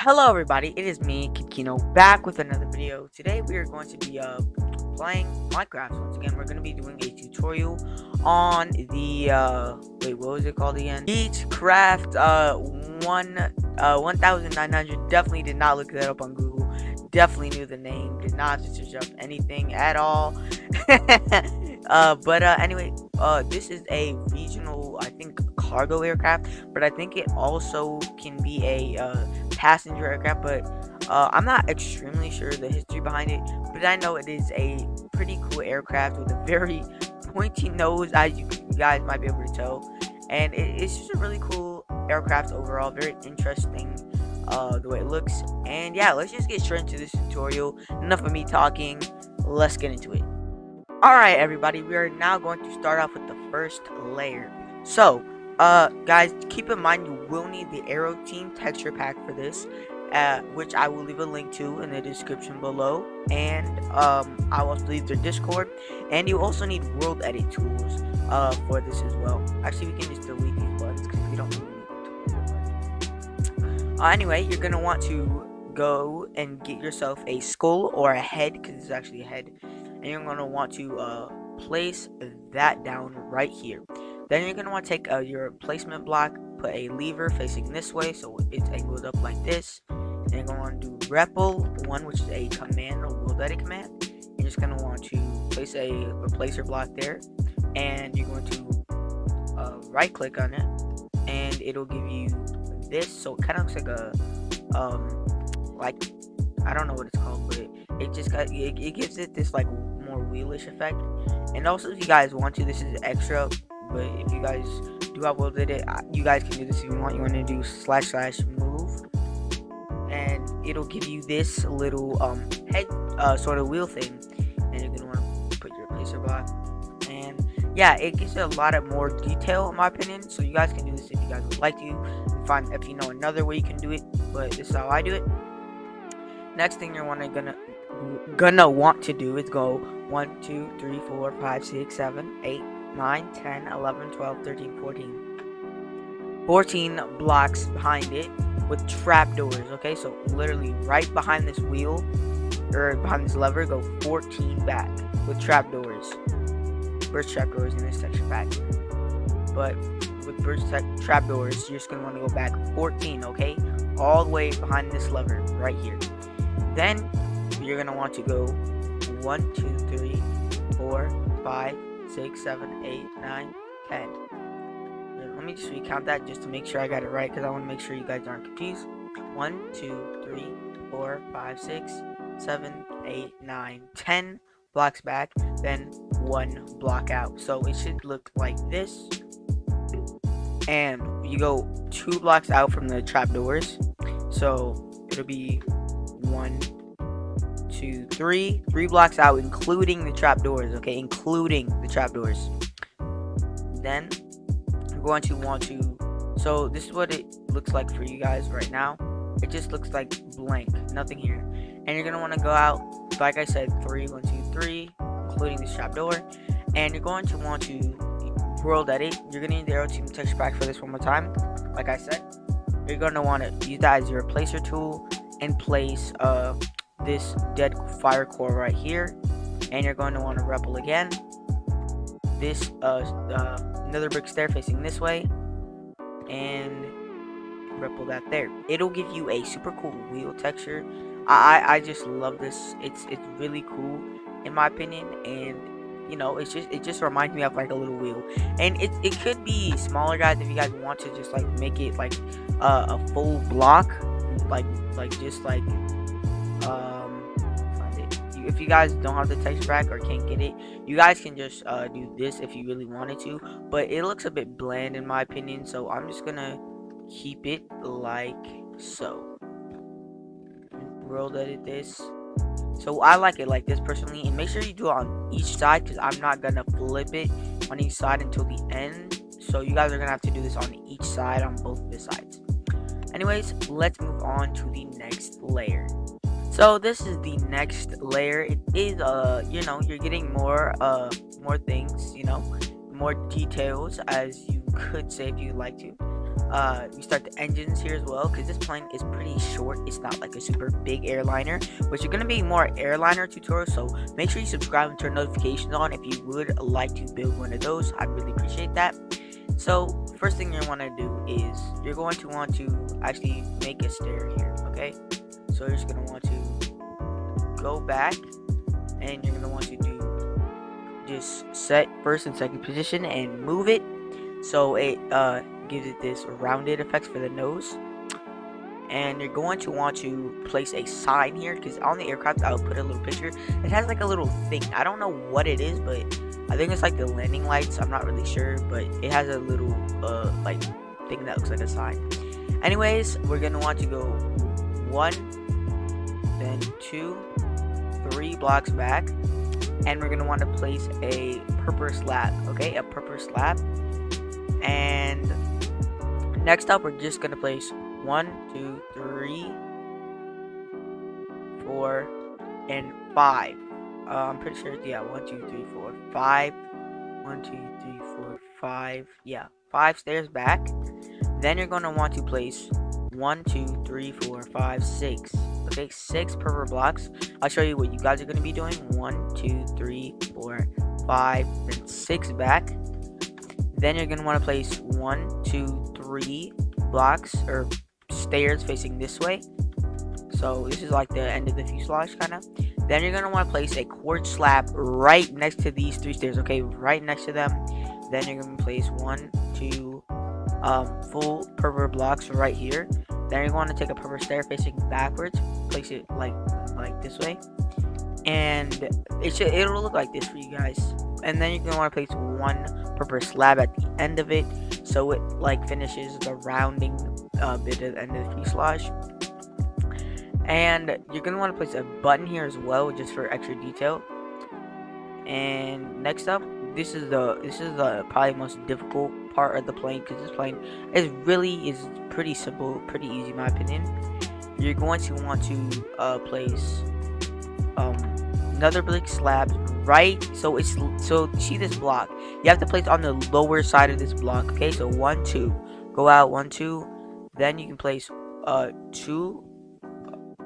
Hello everybody, it is me, Keno, back with another video. Today we are going to be playing Minecraft. Once again, we're going to be doing a tutorial on the wait, what was it called again? Beechcraft 1900. Definitely did not look that up on Google. Definitely knew the name. Did not search up anything at all. Anyway, this is a regional, I think, cargo aircraft, but I think it also can be a passenger aircraft, but I'm not extremely sure the history behind it, but I know it is a pretty cool aircraft with a very pointy nose, as you guys might be able to tell, and it's just a really cool aircraft overall. Very interesting the way it looks. And yeah, let's just get straight into this tutorial. Enough of me talking, let's get into it. Alright everybody, we are now going to start off with the first layer. So guys, keep in mind you will need the Aero Team texture pack for this, which I will leave a link to in the description below, and I will also leave their Discord, and you also need world edit tools for this as well. Actually, we can just delete these buttons because we don't really need them. Anyway, you're gonna want to go and get yourself a skull or a head, because it's actually a head, and you're gonna want to place that down right here. Then you're going to want to take your placement block, put a lever facing this way so it's angled up like this. And you're going to want to do REPL1, which is a command, a world edit command. You're just going to want to place a replacer block there. And you're going to right click on it. And it'll give you this. So it kind of looks like a, like, I don't know what it's called, but it just got, it gives it this like more wheelish effect. And also, if you guys want to, this is extra. But if you guys do have world edit, you guys can do this if you want. You want to do //move, and it'll give you this little head sort of wheel thing, and you're gonna want to put your placer block. And yeah, it gives it a lot of more detail in my opinion. So you guys can do this if you guys would like to. Find if you know another way you can do it, but this is how I do it. Next thing you're gonna want to do is go 1 2 3 4 5 6 7 8 9, 10, 11, 12, 13, 14 blocks behind it with trapdoors. Okay, so literally right behind this wheel or behind this lever, go 14 back with trapdoors. Burst trapdoors in this texture pack, but with burst trapdoors, you're just gonna want to go back 14. Okay, all the way behind this lever right here. Then you're gonna want to go 1 2 3 4 5 6, 7, 8, 9, 10. Let me just recount that just to make sure I got it right, because I want to make sure you guys aren't confused. 1 2 3 4 5 6 7 8 9 10 blocks back, then 1 block out. So it should look like this. And you go 2 blocks out from the trapdoors, so it'll be 1 2 3 blocks out, including the trapdoors. Okay, including the trapdoors. Then you're going to want to, so this is what it looks like for you guys right now. It just looks like blank, nothing here. And you're gonna want to go out, like I said, 1 2 3, including this trapdoor. And you're going to want to world edit. You're gonna need the Aero Team texture pack for this one more time. Like I said, you're gonna want to use that as your placer tool and place this dead fire core right here, and you're going to want to REPL again this another brick stair facing this way, and REPL that there. It'll give you a super cool wheel texture. I just love this. It's really cool in my opinion, and you know, it just reminds me of like a little wheel. And it could be smaller, guys, if you guys want to just like make it like a full block, like just like if you guys don't have the texture pack or can't get it, you guys can just do this if you really wanted to, but it looks a bit bland in my opinion, so I'm just gonna keep it like so. World edit this. So I like it like this personally, and make sure you do it on each side, because I'm not gonna flip it on each side until the end, so you guys are gonna have to do this on each side, on both of the sides. Anyways, let's move on to the next layer. So this is the next layer. It is you know, you're getting more things, you know, more details, as you could say if you'd like to. You start the engines here as well, because this plane is pretty short. It's not like a super big airliner, which are going to be more airliner tutorials. So make sure you subscribe and turn notifications on if you would like to build one of those. I'd really appreciate that. So first thing you want to do is you're going to want to actually make a stair here. Okay, so you're just going to want to go back, and you're going to want to do just set first and second position and move it so it gives it this rounded effects for the nose. And you're going to want to place a sign here, because on the aircraft I'll put a little picture. It has like a little thing, I don't know what it is, but I think it's like the landing lights, I'm not really sure, but it has a little like thing that looks like a sign. Anyways, we're gonna want to go 1, then 2, 3 blocks back, and we're gonna want to place a purple slab. Okay, a purple slab. And next up, we're just gonna place 1, 2, 3, 4, and 5. I'm pretty sure, yeah, 1, 2, 3, 4, 5. 1, 2, 3, 4, 5. Yeah, 5 stairs back. Then you're gonna want to place 1, 2, 3, 4, 5, 6. Okay, 6 purple blocks. I'll show you what you guys are gonna be doing. 1, 2, 3, 4, 5, then 6 back. Then you're gonna want to place 1, 2, 3 blocks or stairs facing this way. So this is like the end of the fuselage kind of. Then you're gonna want to place a quartz slab right next to these 3 stairs. Okay, right next to them. Then you're gonna place 1, 2 full purple blocks right here. Then you're going to take a purple stair facing backwards, place it like this way, and it'll look like this for you guys. And then you're gonna want to place 1 purple slab at the end of it, so it like finishes the rounding bit at the end of the fuselage. And you're gonna want to place a button here as well, just for extra detail. And next up, this is the probably most difficult part of the plane, because this plane is pretty simple, pretty easy in my opinion. You're going to want to place another brick slab right, so see this block, you have to place on the lower side of this block. Okay, so 1, 2, go out 1, 2, then you can place 2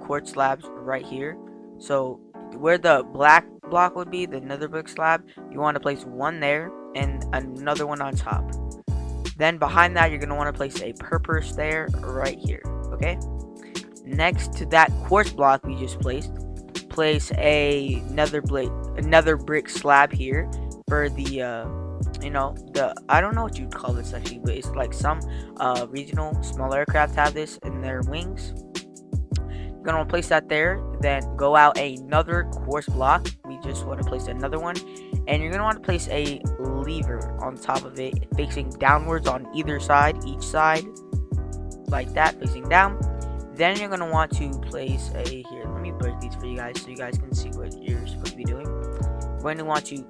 quartz slabs right here. So where the black block would be, the nether brick slab, you want to place 1 there and another one on top. Then behind that, you're going to want to place a purple stair right here. Okay, next to that quartz block we just placed, place another brick slab here for the I don't know what you'd call this actually, but it's like some regional small aircraft have this in their wings. You're gonna place that there, then go out another quartz block. We just want to place another one, and you're gonna want to place a lever on top of it, facing downwards on either side, each side, like that, facing down. Then you're gonna want to place here. Let me break these for you guys so you guys can see what you're supposed to be doing. You're going to want to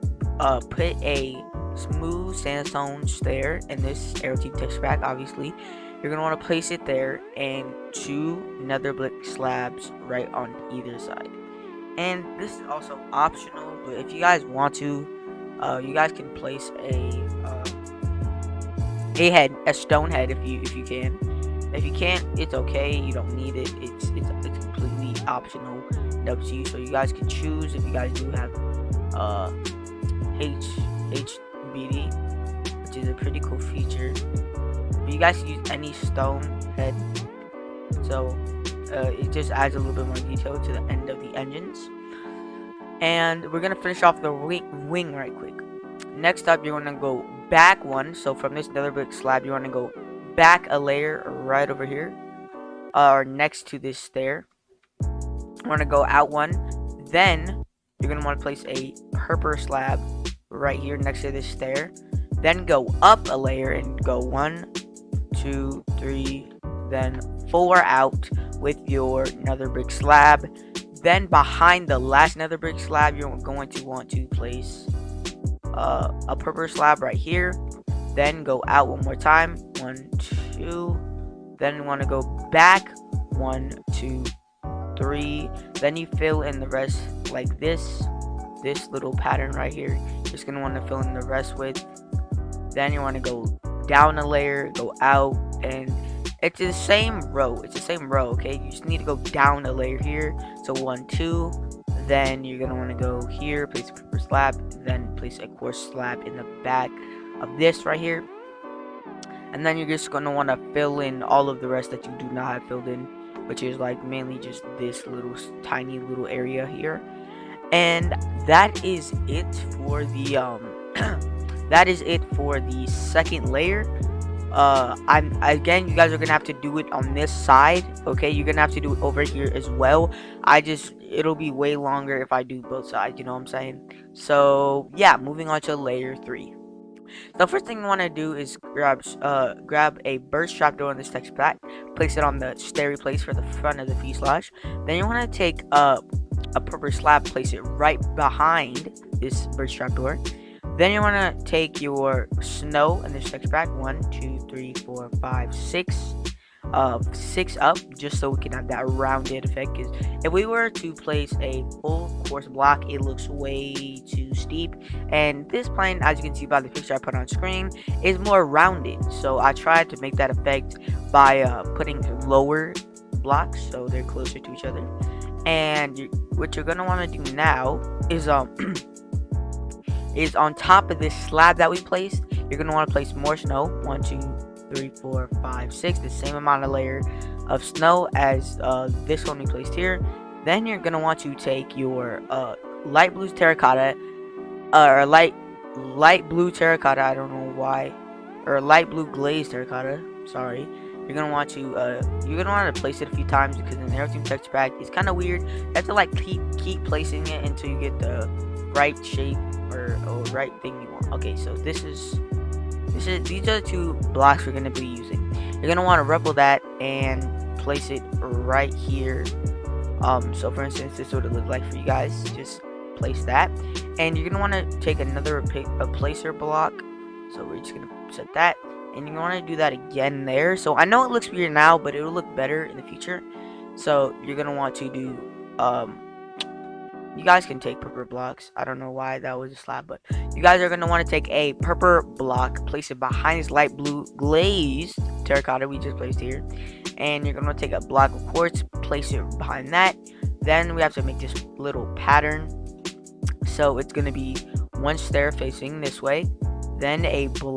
put a smooth sandstone stair in this aerotube texture pack. Obviously, you're gonna want to place it there, and 2 nether brick slabs right on either side. And this is also optional, but if you guys want to, you guys can place a stone head if you can. If you can't, it's okay. You don't need it. It's completely optional. Up to you. So you guys can choose if you guys do have HBD, which is a pretty cool feature. But you guys can use any stone head. So it just adds a little bit more detail to the end of the engines. And we're gonna finish off the wing right quick. Next up, you're gonna go back 1. So from this nether brick slab, you want to go back a layer right over here, or next to this stair. You want to go out 1, then you're going to want to place a purple slab right here next to this stair, then go up a layer and go 1, 2, 3, then 4 out with your nether brick slab. Then behind the last nether brick slab, you're going to want to place a purple slab right here, then go out 1 more time, 1, 2, then you want to go back 1, 2, 3, then you fill in the rest like this little pattern right here. You're just going to want to fill in the rest with. Then you want to go down a layer, go out and it's the same row. Okay, you just need to go down a layer here. So 1, 2. Then you're gonna want to go here, place a pepper slab, then place a quartz slab in the back of this right here. And then you're just gonna want to fill in all of the rest that you do not have filled in, which is like mainly just this little tiny little area here. And that is it for the that is it for the second layer. Again, you guys are gonna have to do it on this side. Okay, you're gonna have to do it over here as well. It'll be way longer if I do both sides, you know what I'm saying? So yeah, moving on to layer 3. The first thing you want to do is grab a burst trapdoor on this texture pack, place it on the stair place for the front of the fuselage. Then you want to take a purple slab, place it right behind this burst trapdoor. Then you want to take your snow and this texture pack, 1, 2, 3, 4, 5, 6. 6 up, just so we can have that rounded effect. Because if we were to place a full course block, it looks way too steep, and this plane, as you can see by the picture I put on screen, is more rounded. So I tried to make that effect by putting lower blocks so they're closer to each other. And what you're gonna want to do now is is on top of this slab that we placed, you're gonna want to place more snow. 1, 2, 3, 4, 5, 6, the same amount of layer of snow as this one we placed here. Then you're gonna want to take your light blue terracotta, or light blue terracotta, I don't know why, or light blue glazed terracotta, sorry. You're gonna want to place it a few times, because in the airteam texture pack it's kind of weird. You have to like keep placing it until you get the right shape or right thing you want. Okay, so these are the 2 blocks we're going to be using. You're going to want to ripple that and place it right here. So for instance, this is what it looks like for you guys. Just place that, and you're going to want to take another placer block. So we're just going to set that, and you're going to want to do that again there. So I know it looks weird now, but it will look better in the future. So you're going to want to do you guys can take purple blocks. I don't know why that was a slab, but you guys are going to want to take a purple block, place it behind this light blue glazed terracotta we just placed here, and you're going to take a block of quartz, place it behind that. Then we have to make this little pattern. So it's going to be one stair facing this way, then a purple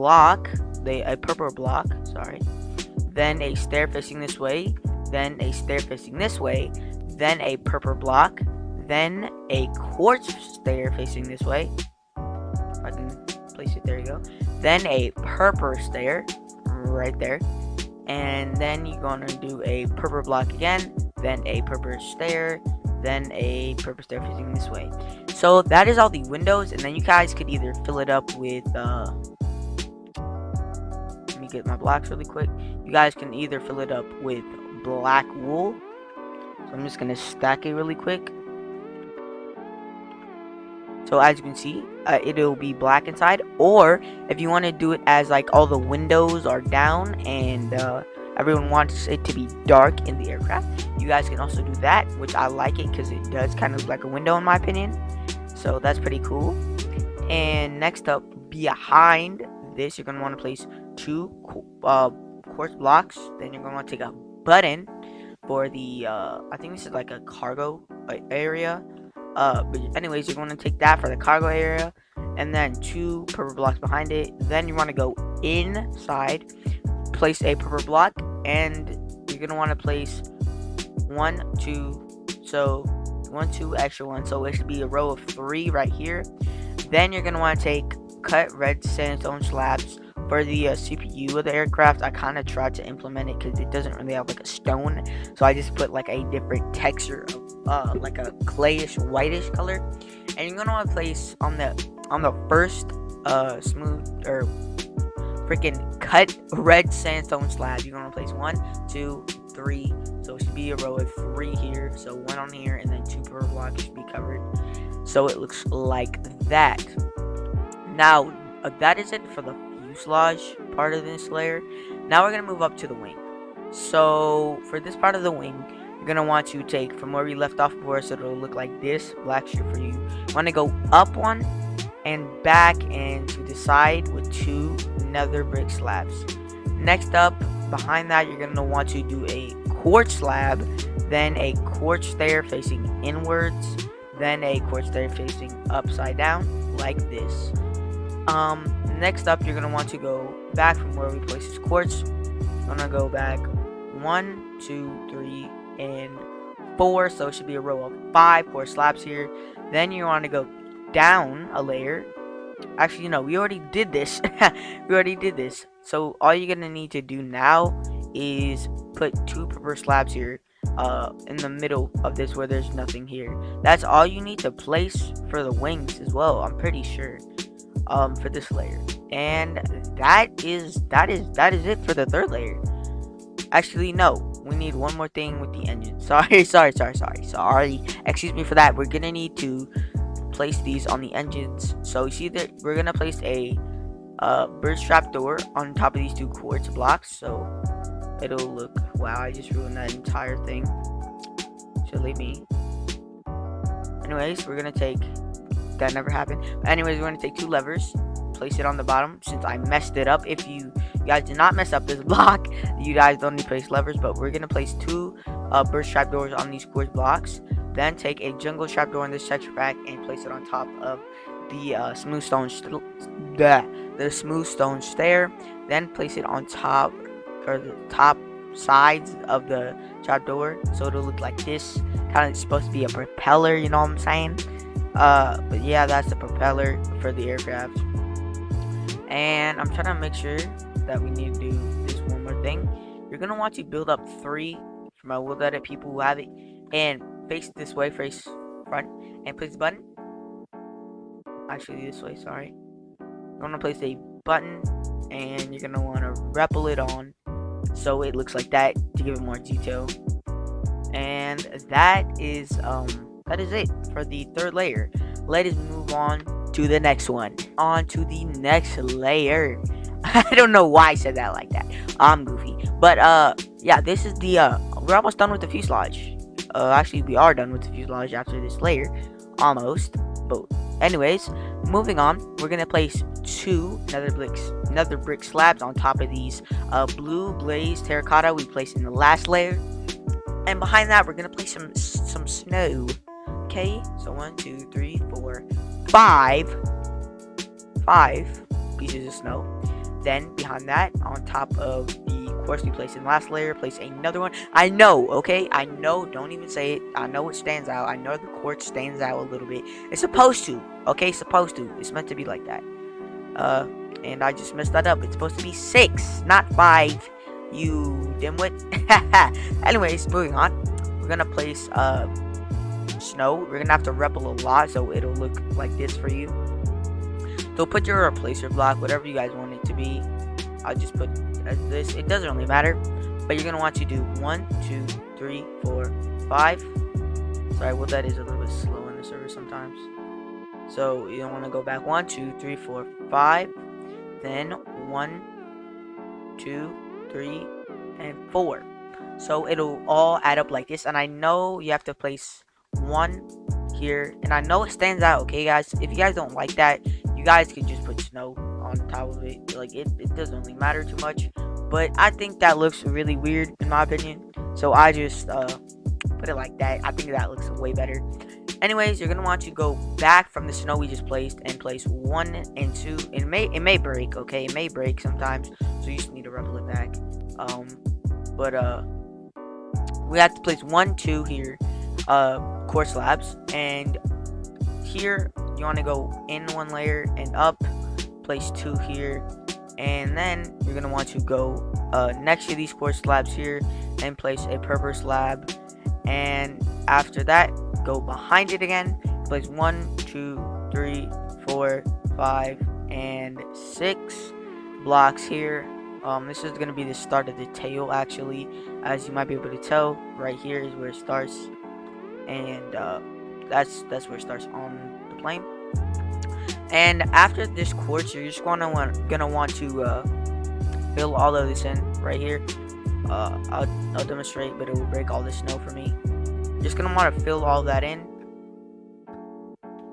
block, sorry, then a stair facing this way, then a stair facing this way, then a purple block, then a quartz stair facing this way. I can place it, there you go. Then a purple stair right there, and then you're gonna do a purple block again, then a purple stair, then a purple stair facing this way. So that is all the windows, and then you guys could either fill it up with let me get my blocks really quick. You guys can either fill it up with black wool. So I'm just gonna stack it really quick. So as you can see, it'll be black inside. Or if you want to do it as like all the windows are down and everyone wants it to be dark in the aircraft, you guys can also do that, which I like it because it does kind of look like a window in my opinion. So that's pretty cool. And next up, behind this, you're going to want to place 2 quartz blocks. Then you're going to want to take a button for the I think this is like a cargo area. But anyways, you're going to take that for the cargo area, and then 2 purple blocks behind it. Then you want to go inside, place a purple block, and you're going to want to place 1, 2, so 1, 2, extra 1, so it should be a row of 3 right here. Then you're going to want to take cut red sandstone slabs for the CPU of the aircraft. I kind of tried to implement it because it doesn't really have like a stone, so I just put like a different texture of like a clayish whitish color. And you're gonna want to place on the first smooth or freaking cut red sandstone slab, you're gonna place 1, 2, 3, so it should be a row of 3 here, so 1 on here, and then 2 purple blocks should be covered, so it looks like that. Now that is it for the fuselage part of this layer. Now we're gonna move up to the wing. So for this part of the wing, you're gonna want to take from where we left off before, so it'll look like this black strip for you. You want to go up 1 and back and to the side with 2 nether brick slabs. Next up, behind that, you're gonna want to do a quartz slab, then a quartz stair facing inwards, then a quartz stair facing upside down, like this. Next up, you're gonna want to go back from where we placed this quartz. I'm gonna go back 1, 2, 3, and 4. So it should be a row of 5 quartz slabs here. Then you want to go down a layer. Actually, no, we already did this. We already did this. So all you're gonna need to do now is put 2 purple slabs here, in the middle of this where there's nothing here. That's all you need to place for the wings as well, I'm pretty sure, for this layer. And that is it for the third layer. Actually, no, we need one more thing with the engine. Sorry. Excuse me for that. We're gonna need to place these on the engines. So you see that we're gonna place a birch trap door on top of these 2 quartz blocks. So it'll look, wow, I just ruined that entire thing. Silly me. Anyways, we're gonna take, that never happened. Anyways, we're gonna take 2 levers, place it on the bottom since I messed it up. If you guys did not mess up this block, you guys don't need to place levers, but we're gonna place 2 birch trap doors on these quartz blocks. Then take a jungle trap door in this texture pack and place it on top of the smooth stone stair. Then place it on top, or the top sides of the trap door, so it'll look like this. Kind of supposed to be a propeller, you know what I'm saying? But yeah, that's the propeller for the aircraft. And I'm trying to make sure that we need to do this one more thing. You're gonna want to build up 3 for my will edit people who have it, and face it this way, face front, and place the button. Actually, this way, sorry. You're gonna place a button, and you're gonna want to repel it on so it looks like that to give it more detail. And that is it for the third layer. Let us move on to the next one. On to the next layer. I don't know why I said that like that. I'm goofy. But yeah, this is the we're almost done with the fuselage. Actually, we are done with the fuselage after this layer, almost. But anyways, moving on, we're gonna place 2 nether brick slabs on top of these blue glazed terracotta we placed in the last layer, and behind that we're gonna place some snow. Okay, so 1, 2, 3, 4, 5 pieces of snow. Then behind that, on top of the quartz we placed in the last layer, place another one. I know, okay? I know, don't even say it. I know it stands out. I know the quartz stands out a little bit. It's supposed to, okay? Supposed to. It's meant to be like that. And I just messed that up. It's supposed to be 6, not 5. You dimwit. Anyways, moving on. We're gonna place snow. We're gonna have to repel a lot, so it'll look like this for you. So put your replacer block, whatever you guys want it to be. I'll just put this. It doesn't really matter. But you're going to want to do 1, 2, 3, 4, 5. Sorry, well, that is a little bit slow in the server sometimes. So you don't want to go back 1, 2, 3, 4, 5. Then 1, 2, 3, and 4. So it'll all add up like this. And I know you have to place 1 here. And I know it stands out, okay, guys? If you guys don't like that, you guys could just put snow on top of it. Like, it doesn't really matter too much, but I think that looks really weird in my opinion, so I just put it like that. I think that looks way better. Anyways, you're gonna want to go back from the snow we just placed and place 1 and 2. It may break, okay? It may break sometimes, so you just need to repel it back. But we have to place 1, 2 here, quartz slabs, and here you want to go in 1 layer and up, place 2 here, and then you're going to want to go next to these quartz slabs here and place a purple slab, and after that go behind it again, place 1, 2, 3, 4, 5, and 6 blocks here. This is going to be the start of the tail, actually, as you might be able to tell. Right here is where it starts, and that's where it starts on the plane. And after this quartz, you're just gonna want to fill all of this in right here. I'll demonstrate, but it will break all the snow for me. You're just gonna want to fill all that in,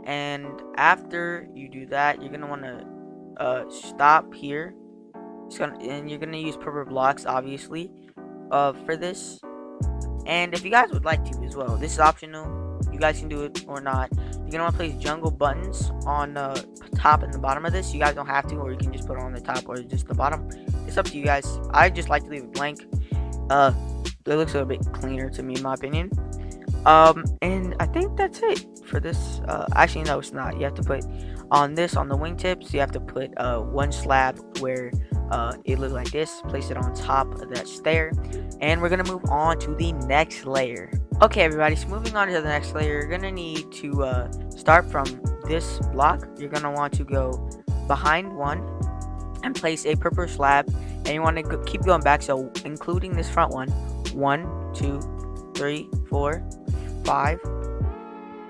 and after you do that, you're gonna want to stop here And you're gonna use purple blocks, obviously, for this. And if you guys would like to as well, this is optional. You guys can do it or not. You're gonna want to place jungle buttons on the top and the bottom of this. You guys don't have to, or you can just put it on the top or just the bottom. It's up to you guys. I just like to leave it blank. It looks a little bit cleaner to me, in my opinion. And I think that's it for this. Actually, no, it's not. You have to put on this on the wingtips. You have to put one slab where it looks like this. Place it on top of that stair, and we're gonna move on to the next layer. Okay, everybody. So moving on to the next layer, you're gonna need to start from this block. You're gonna want to go behind one and place a purple slab, and you want to keep going back. So including this front one. 1, 2, 3, 4, 5,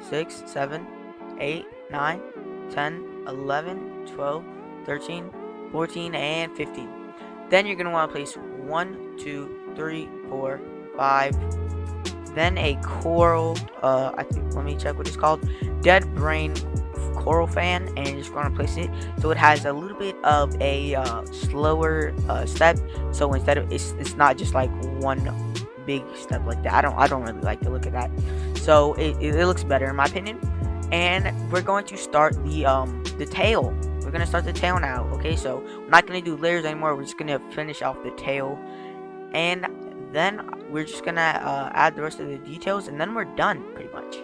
6, 7, 8, 9, 10, 11, 12, 13, 14, and 15. Then you're going to want to place 1, 2, 3, 4, 5. Then a coral, I think, let me check what it's called. Dead brain coral fan, and you're just going to place it so it has a little bit of a slower step. So instead of it's not just like one big step like that. I don't really like the look of that. So it looks better in my opinion. And we're going to start the tail. We're gonna start the tail now. Okay, so we're not gonna do layers anymore. We're just gonna finish off the tail, and then we're just gonna add the rest of the details, and then we're done pretty much.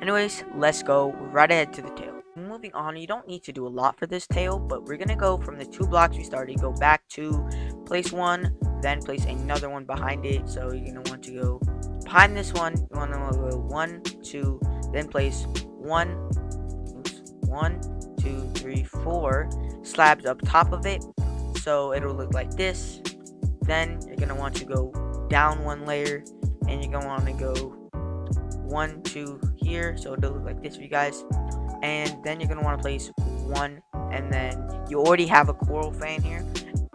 Anyways, let's go right ahead to the tail. Moving on, you don't need to do a lot for this tail, but we're gonna go from the 2 blocks we started, go back to place one, then place another one behind it. So you're gonna want to go behind this one. You want to go 1, 2, then place 1, 2, 3, 4 slabs up top of it. So it'll look like this. Then you're gonna want to go down one layer, and you're gonna want to go 1, 2 here. So it'll look like this for you guys. And then you're gonna want to place 1, and then you already have a coral fan here,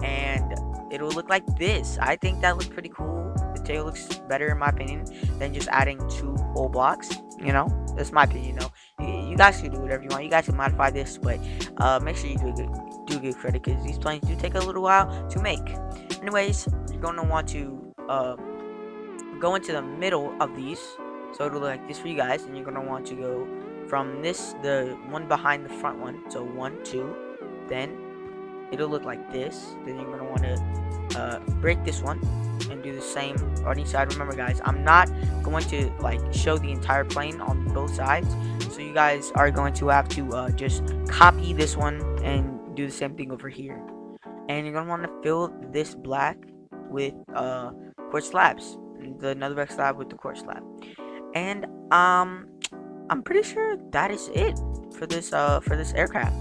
and it'll look like this. I think that looks pretty cool. The tail looks better in my opinion than just adding 2 whole blocks. You know, that's my opinion. You guys can do whatever you want. You guys can modify this, but make sure you do good credit, because these planes do take a little while to make. Anyways, you're gonna want to go into the middle of these, so it'll look like this for you guys, and you're gonna want to go from the one behind the front one. So 1, 2, then it'll look like this. Then you're gonna want to break this one and do the same on each side. Remember guys, I'm not going to like show the entire plane on both sides, so you guys are going to have to just copy this one and do the same thing over here. And you're gonna want to fill this black with quartz slabs, another red slab with the quartz slab. And I'm pretty sure that is it for this aircraft.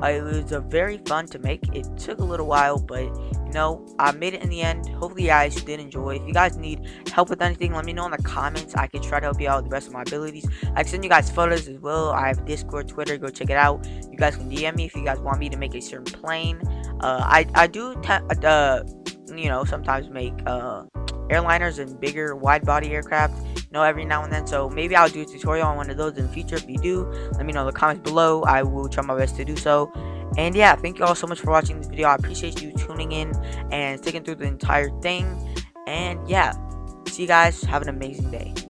It was very fun to make. It took a little while, but you know, I made it in the end. Hopefully you guys did enjoy. If you guys need help with anything, let me know in the comments. I can try to help you out with the best of my abilities. I can send you guys photos as well. I have Discord, Twitter, go check it out. You guys can DM me if you guys want me to make a certain plane. I do you know, sometimes make airliners and bigger wide body aircraft, you know, every now and then. So maybe I'll do a tutorial on one of those in the future. If you do, let me know in the comments below. I will try my best to do so. And yeah, thank you all so much for watching this video. I appreciate you tuning in and sticking through the entire thing. And yeah, see you guys. Have an amazing day.